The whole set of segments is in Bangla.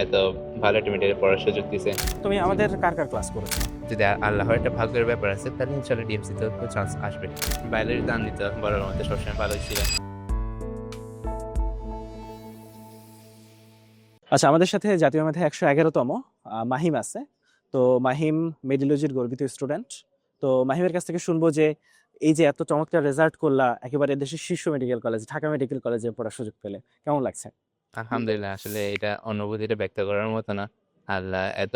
এত ভালো একটা মেডিকেলে পড়ার সুযোগ দিছে। তুমি আমাদের কার ক্লাস করেছো? যদি আল্লাহর একটা ভাগ্যের ব্যাপার আছে তাহলে ইনশাআল্লাহ ডিএমসি তেও তো চান্স আসবে। বায়োলজি দান দিত বড়র মধ্যে সবসময় ভালোই ছিলেন। আচ্ছা, আমাদের সাথে জাতীয় মেধা 111তম মাহিম আছে। তো মাহিম মেডিলজির গর্বিত স্টুডেন্ট। তো মাহিমের কাছ থেকে শুনবো যে এই যে এত চমৎকার রেজাল্ট করলা, একেবারে দেশের শীর্ষ মেডিকেল কলেজ ঢাকা মেডিকেল কলেজে পড়ার সুযোগ পেলে কেমন লাগছে? আলহামদুলিল্লাহ, আসলে এটা অনুভূতিটা ব্যক্ত করার মতো না। আল্লাহ এত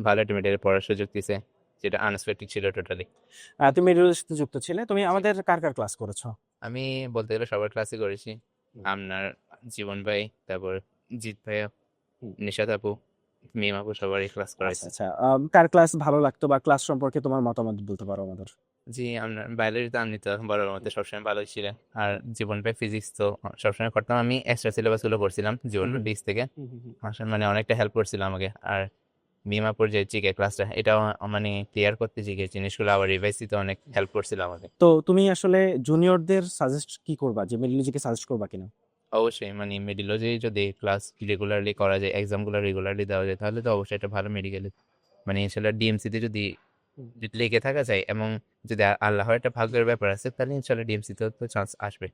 ভালো একটা মেডিকেলে পড়ার সুযোগ দিছে, যেটা আনএক্সপেক্টেড ছিল টোটালি। তুমি মেডিলজির সাথে যুক্ত ছিলে, তুমি আমাদের কার ক্লাস করেছো? আমি বলতে গেলে সবার ক্লাসে করেছি। আপনার জীবন ভাই, তারপর জিৎ ভাইয়া, নিশাত আপু, মিম আপু সবারই ক্লাস আচ্ছা করাইছে। আচ্ছা, কার ক্লাস ভালো লাগতো বা ক্লাস সম্পর্কে তোমার মতামত বলতে পারো আমাদের? জি, আপনার বায়োলজি দান দিত বড়র মধ্যে সবসময় ভালোই ছিলেন। আর জীবন ভাই ফিজিক্স তো সবসময় করতাম। আমি এক্সট্রা সিলেবাস গুলো করছিলাম জীবন ভাই ফিজিক্স থেকে। আসলে মানে অনেকটা হেল্প করছিল আমাকে। আর মিমাপুর যে জিকে ক্লাসটা, এটাও মানে ক্লিয়ার করতে জিকে জিনিসগুলো আবার রিভাইজ দিতে অনেক হেল্প করছিল আমাকে। তো তুমি আসলে জুনিয়রদের সাজেস্ট কি করবা, যে মেডিলজিকে সাজেস্ট করবা কিনা? অবশ্যই মানে মেডিলজি যদি ক্লাস রেগুলারলি করা যায়, এক্সামগুলো রেগুলারলি দেওয়া যায়, তাহলে তো অবশ্যই একটা ভালো মেডিকেল মানে ইনশাল্লাহ ডিএমসিতে যদি লেগে থাকা যায় এবং যদি আল্লাহর একটা ভাগ্যের ব্যাপার আছে তাহলে ইনশাল্লাহ ডিএমসিতেও তো চান্স আসবে।